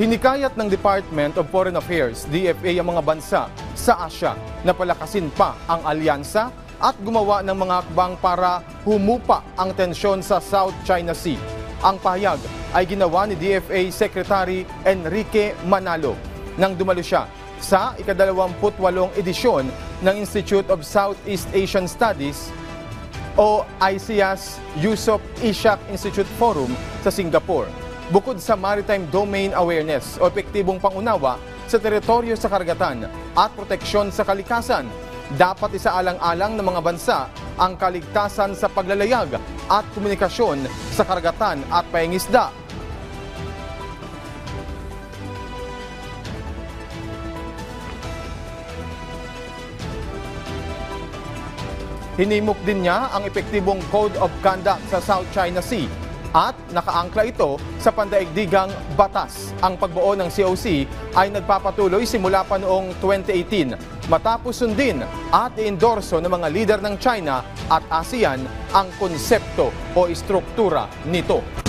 Hinikayat ng Department of Foreign Affairs, DFA, ang mga bansa sa Asya na palakasin pa ang alyansa at gumawa ng mga hakbang para humupa ang tensyon sa South China Sea. Ang pahayag ay ginawa ni DFA Secretary Enrique Manalo nang dumalo siya sa ika-28 edisyon ng Institute of Southeast Asian Studies o ICEA's Yusof Ishak Institute Forum sa Singapore. Bukod sa maritime domain awareness o epektibong pangunawa sa teritoryo sa karagatan at proteksyon sa kalikasan, dapat isaalang-alang ng mga bansa ang kaligtasan sa paglalayag at komunikasyon sa karagatan at paingisda. Hinimok din niya ang epektibong Code of Conduct sa South China Sea at nakaangkla ito sa pandaigdigang batas. Ang pagbuo ng COC ay nagpapatuloy simula pa noong 2018 matapos sundin at i-endorso ng mga lider ng China at ASEAN ang konsepto o istruktura nito.